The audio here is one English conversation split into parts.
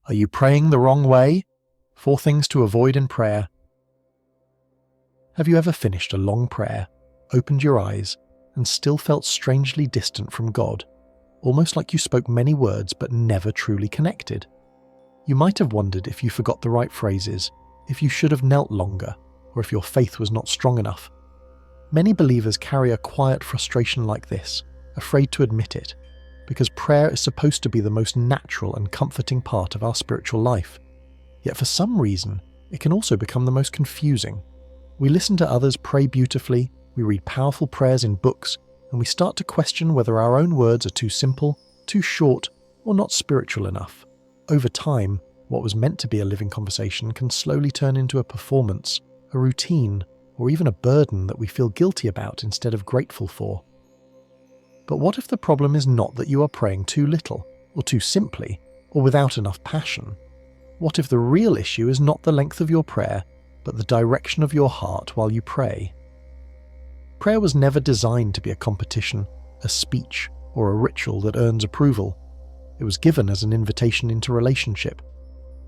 Are you praying the wrong way? 4 things to avoid in prayer. Have you ever finished a long prayer, opened your eyes, and still felt strangely distant from God, almost like you spoke many words but never truly connected? You might have wondered if you forgot the right phrases, if you should have knelt longer, or if your faith was not strong enough. Many believers carry a quiet frustration like this, afraid to admit it, because prayer is supposed to be the most natural and comforting part of our spiritual life. Yet for some reason, it can also become the most confusing. We listen to others pray beautifully, we read powerful prayers in books, and we start to question whether our own words are too simple, too short, or not spiritual enough. Over time, what was meant to be a living conversation can slowly turn into a performance, a routine, or even a burden that we feel guilty about instead of grateful for. But what if the problem is not that you are praying too little, or too simply, or without enough passion? What if the real issue is not the length of your prayer, but the direction of your heart while you pray? Prayer was never designed to be a competition, a speech, or a ritual that earns approval. It was given as an invitation into relationship.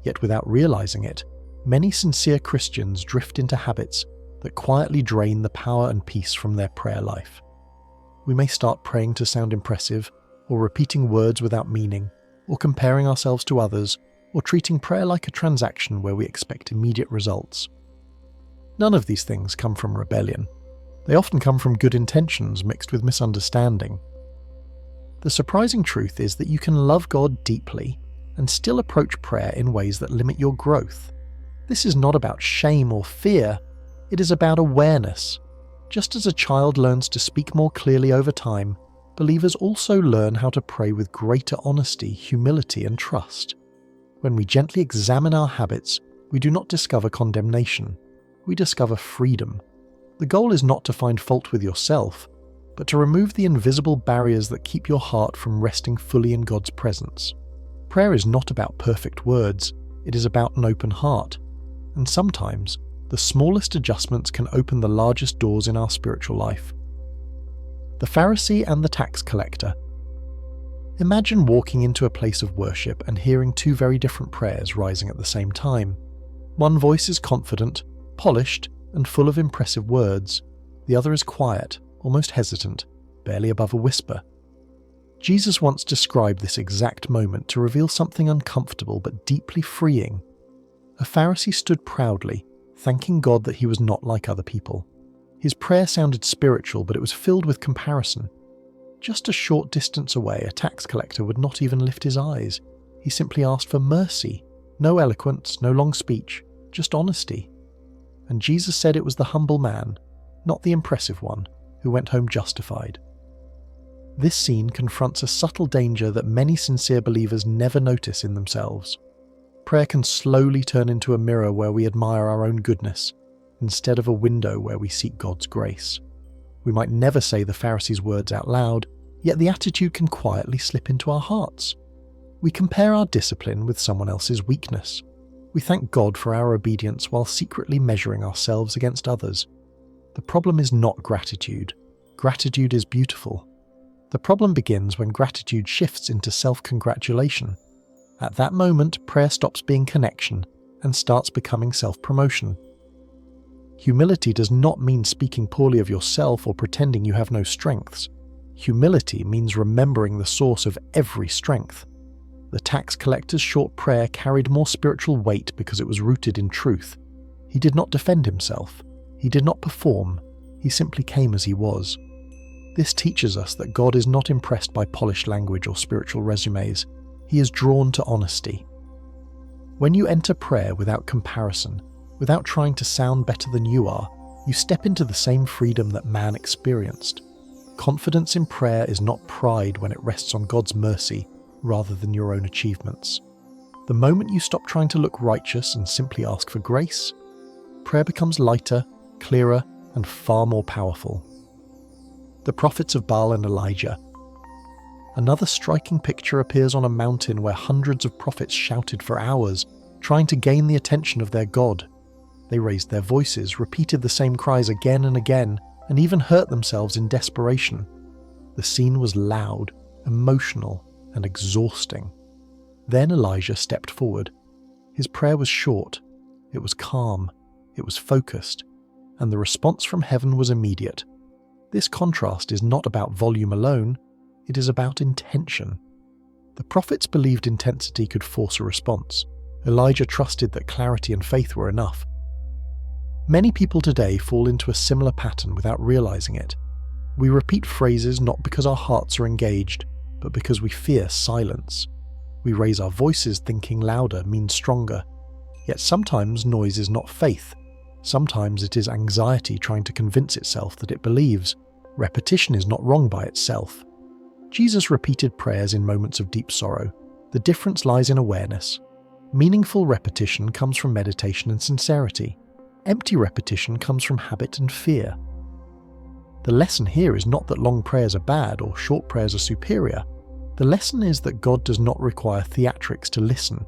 Yet without realizing it, many sincere Christians drift into habits that quietly drain the power and peace from their prayer life. We may start praying to sound impressive, or repeating words without meaning, or comparing ourselves to others, or treating prayer like a transaction where we expect immediate results. None of these things come from rebellion. They often come from good intentions mixed with misunderstanding. The surprising truth is that you can love God deeply and still approach prayer in ways that limit your growth. This is not about shame or fear, it is about awareness. Just as a child learns to speak more clearly over time, believers also learn how to pray with greater honesty, humility, and trust. When we gently examine our habits, we do not discover condemnation, we discover freedom. The goal is not to find fault with yourself, but to remove the invisible barriers that keep your heart from resting fully in God's presence. Prayer is not about perfect words, it is about an open heart. And sometimes, the smallest adjustments can open the largest doors in our spiritual life. The Pharisee and the tax collector. Imagine walking into a place of worship and hearing 2 very different prayers rising at the same time. One voice is confident, polished, and full of impressive words. The other is quiet, almost hesitant, barely above a whisper. Jesus once described this exact moment to reveal something uncomfortable but deeply freeing. A Pharisee stood proudly, thanking God that he was not like other people. His prayer sounded spiritual, but it was filled with comparison. Just a short distance away, a tax collector would not even lift his eyes. He simply asked for mercy. No eloquence, no long speech, just honesty. And Jesus said it was the humble man, not the impressive one, who went home justified. This scene confronts a subtle danger that many sincere believers never notice in themselves. Prayer can slowly turn into a mirror where we admire our own goodness, instead of a window where we seek God's grace. We might never say the Pharisee's words out loud, yet the attitude can quietly slip into our hearts. We compare our discipline with someone else's weakness. We thank God for our obedience while secretly measuring ourselves against others. The problem is not gratitude. Gratitude is beautiful. The problem begins when gratitude shifts into self-congratulation. At that moment, prayer stops being connection and starts becoming self-promotion. Humility does not mean speaking poorly of yourself or pretending you have no strengths. Humility means remembering the source of every strength. The tax collector's short prayer carried more spiritual weight because it was rooted in truth. He did not defend himself. He did not perform. He simply came as he was. This teaches us that God is not impressed by polished language or spiritual resumes. He is drawn to honesty. When you enter prayer without comparison, without trying to sound better than you are, you step into the same freedom that man experienced. Confidence in prayer is not pride when it rests on God's mercy rather than your own achievements. The moment you stop trying to look righteous and simply ask for grace, prayer becomes lighter, clearer, and far more powerful. The prophets of Baal and Elijah. Another striking picture appears on a mountain where hundreds of prophets shouted for hours, trying to gain the attention of their God. They raised their voices, repeated the same cries again and again, and even hurt themselves in desperation. The scene was loud, emotional, and exhausting. Then Elijah stepped forward. His prayer was short, it was calm, it was focused, and the response from heaven was immediate. This contrast is not about volume alone, it is about intention. The prophets believed intensity could force a response. Elijah trusted that clarity and faith were enough. Many people today fall into a similar pattern without realizing it. We repeat phrases not because our hearts are engaged, but because we fear silence. We raise our voices thinking louder means stronger. Yet sometimes noise is not faith. Sometimes it is anxiety trying to convince itself that it believes. Repetition is not wrong by itself. Jesus repeated prayers in moments of deep sorrow. The difference lies in awareness. Meaningful repetition comes from meditation and sincerity. Empty repetition comes from habit and fear. The lesson here is not that long prayers are bad or short prayers are superior. The lesson is that God does not require theatrics to listen.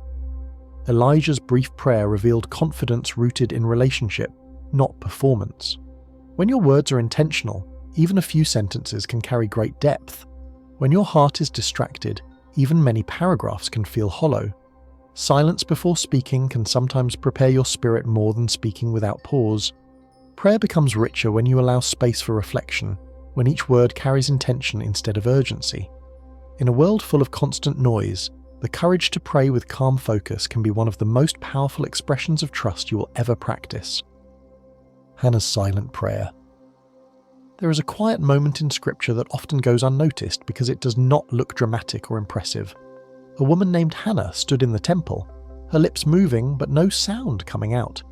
Elijah's brief prayer revealed confidence rooted in relationship, not performance. When your words are intentional, even a few sentences can carry great depth. When your heart is distracted, even many paragraphs can feel hollow. Silence before speaking can sometimes prepare your spirit more than speaking without pause. Prayer becomes richer when you allow space for reflection, when each word carries intention instead of urgency. In a world full of constant noise, the courage to pray with calm focus can be one of the most powerful expressions of trust you will ever practice. Hannah's silent prayer. There is a quiet moment in Scripture that often goes unnoticed because it does not look dramatic or impressive. A woman named Hannah stood in the temple, her lips moving but no sound coming out.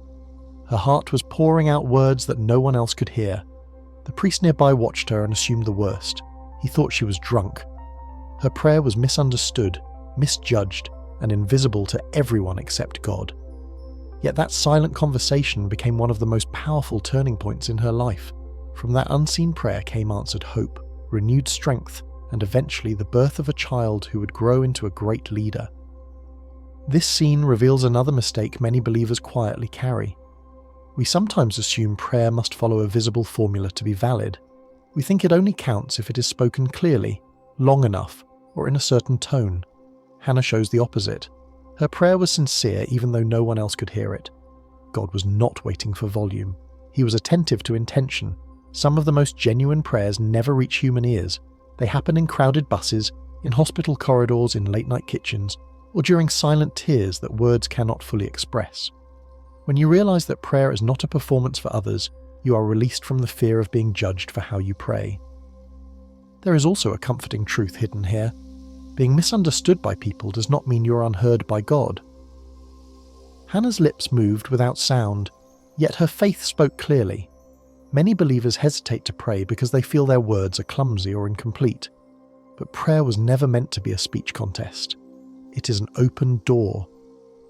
Her heart was pouring out words that no one else could hear. The priest nearby watched her and assumed the worst. He thought she was drunk. Her prayer was misunderstood, misjudged, and invisible to everyone except God. Yet that silent conversation became one of the most powerful turning points in her life. From that unseen prayer came answered hope, renewed strength, and eventually the birth of a child who would grow into a great leader. This scene reveals another mistake many believers quietly carry. We sometimes assume prayer must follow a visible formula to be valid. We think it only counts if it is spoken clearly, long enough, or in a certain tone. Hannah shows the opposite. Her prayer was sincere even though no one else could hear it. God was not waiting for volume. He was attentive to intention. Some of the most genuine prayers never reach human ears. They happen in crowded buses, in hospital corridors, in late-night kitchens, or during silent tears that words cannot fully express. When you realize that prayer is not a performance for others, you are released from the fear of being judged for how you pray. There is also a comforting truth hidden here. Being misunderstood by people does not mean you are unheard by God. Hannah's lips moved without sound, yet her faith spoke clearly. Many believers hesitate to pray because they feel their words are clumsy or incomplete. But prayer was never meant to be a speech contest. It is an open door.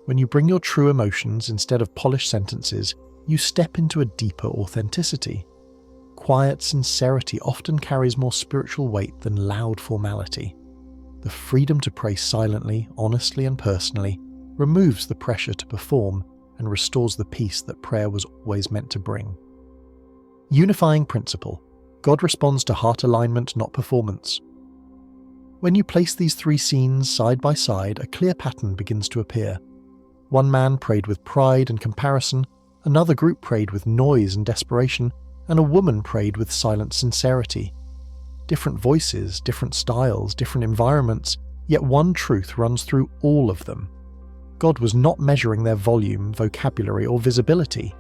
When you bring your true emotions instead of polished sentences, you step into a deeper authenticity. Quiet sincerity often carries more spiritual weight than loud formality. The freedom to pray silently, honestly, and personally removes the pressure to perform and restores the peace that prayer was always meant to bring. Unifying principle. God responds to heart alignment, not performance. When you place these three scenes side by side, a clear pattern begins to appear. One man prayed with pride and comparison, another group prayed with noise and desperation, and a woman prayed with silent sincerity. Different voices, different styles, different environments, yet one truth runs through all of them. God was not measuring their volume, vocabulary, or visibility.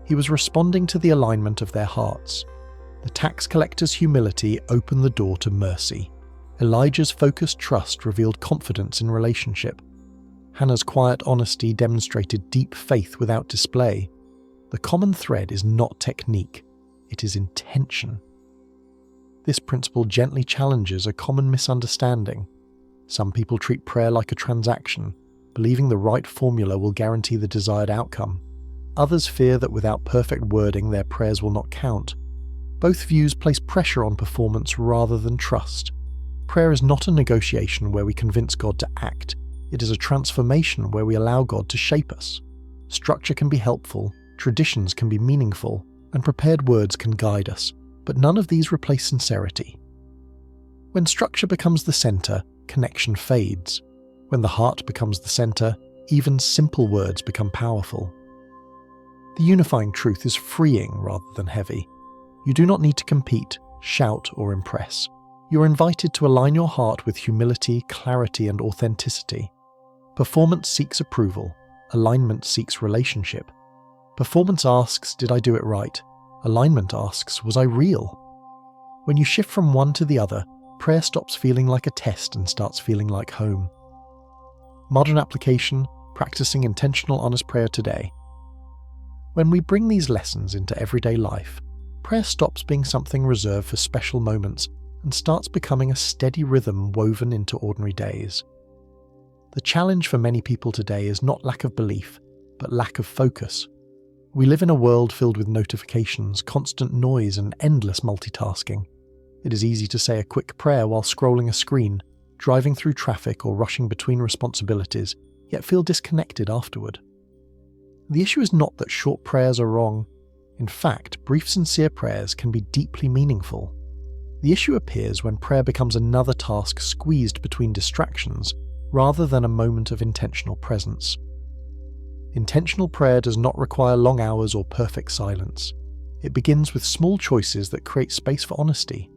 He was responding to the alignment of their hearts. The tax collector's humility opened the door to mercy. Elijah's focused trust revealed confidence in relationship. Hannah's quiet honesty demonstrated deep faith without display. The common thread is not technique, it is intention. This principle gently challenges a common misunderstanding. Some people treat prayer like a transaction, believing the right formula will guarantee the desired outcome. Others fear that without perfect wording their prayers will not count. Both views place pressure on performance rather than trust. Prayer is not a negotiation where we convince God to act. It is a transformation where we allow God to shape us. Structure can be helpful, traditions can be meaningful, and prepared words can guide us, but none of these replace sincerity. When structure becomes the center, connection fades. When the heart becomes the center, even simple words become powerful. The unifying truth is freeing rather than heavy. You do not need to compete, shout, or impress. You are invited to align your heart with humility, clarity, and authenticity. Performance seeks approval. Alignment seeks relationship. Performance asks, did I do it right? Alignment asks, was I real? When you shift from one to the other, prayer stops feeling like a test and starts feeling like home. Modern application, practicing intentional honest prayer today. When we bring these lessons into everyday life, prayer stops being something reserved for special moments and starts becoming a steady rhythm woven into ordinary days. The challenge for many people today is not lack of belief, but lack of focus. We live in a world filled with notifications, constant noise, and endless multitasking. It is easy to say a quick prayer while scrolling a screen, driving through traffic, or rushing between responsibilities, yet feel disconnected afterward. The issue is not that short prayers are wrong. In fact, brief, sincere prayers can be deeply meaningful. The issue appears when prayer becomes another task squeezed between distractions, rather than a moment of intentional presence. Intentional prayer does not require long hours or perfect silence. It begins with small choices that create space for honesty.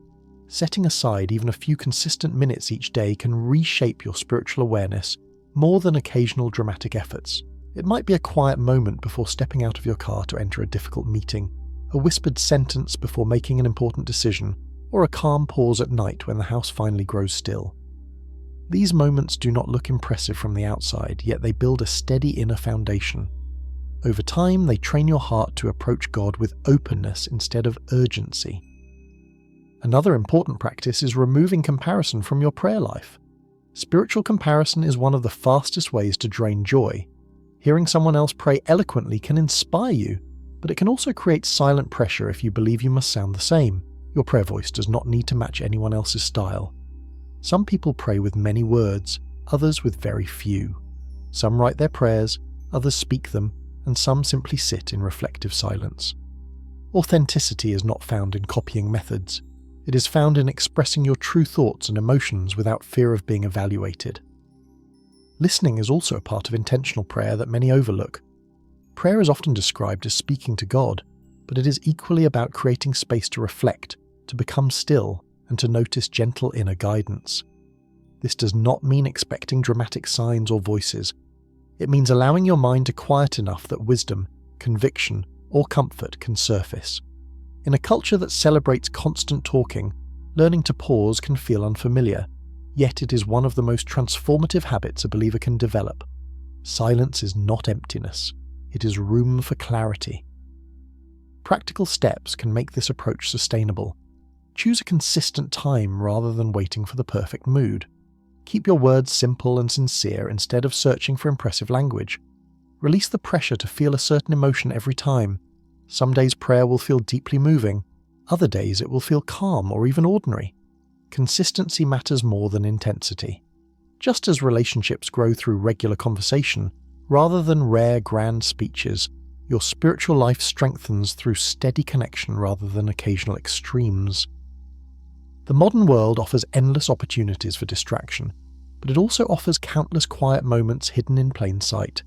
Setting aside even a few consistent minutes each day can reshape your spiritual awareness more than occasional dramatic efforts. It might be a quiet moment before stepping out of your car to enter a difficult meeting, a whispered sentence before making an important decision, or a calm pause at night when the house finally grows still. These moments do not look impressive from the outside, yet they build a steady inner foundation. Over time, they train your heart to approach God with openness instead of urgency. Another important practice is removing comparison from your prayer life. Spiritual comparison is one of the fastest ways to drain joy. Hearing someone else pray eloquently can inspire you, but it can also create silent pressure if you believe you must sound the same. Your prayer voice does not need to match anyone else's style. Some people pray with many words, others with very few. Some write their prayers, others speak them, and some simply sit in reflective silence. Authenticity is not found in copying methods. It is found in expressing your true thoughts and emotions without fear of being evaluated. Listening is also a part of intentional prayer that many overlook. Prayer is often described as speaking to God, but it is equally about creating space to reflect, to become still, and to notice gentle inner guidance. This does not mean expecting dramatic signs or voices. It means allowing your mind to quiet enough that wisdom, conviction, or comfort can surface. In a culture that celebrates constant talking, learning to pause can feel unfamiliar, yet it is one of the most transformative habits a believer can develop. Silence is not emptiness. It is room for clarity. Practical steps can make this approach sustainable. Choose a consistent time rather than waiting for the perfect mood. Keep your words simple and sincere instead of searching for impressive language. Release the pressure to feel a certain emotion every time. Some days prayer will feel deeply moving, other days it will feel calm or even ordinary. Consistency matters more than intensity. Just as relationships grow through regular conversation, rather than rare grand speeches, your spiritual life strengthens through steady connection rather than occasional extremes. The modern world offers endless opportunities for distraction, but it also offers countless quiet moments hidden in plain sight.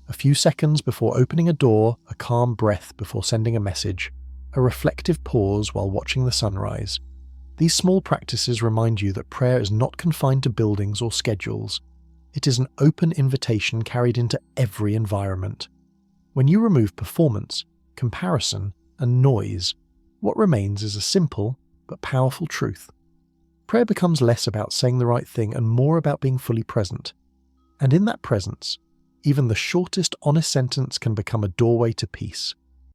A few seconds before opening a door, a calm breath before sending a message, a reflective pause while watching the sunrise. These small practices remind you that prayer is not confined to buildings or schedules. It is an open invitation carried into every environment. When you remove performance, comparison, and noise, what remains is a simple but powerful truth. Prayer becomes less about saying the right thing and more about being fully present. And in that presence, even the shortest honest sentence can become a doorway to peace.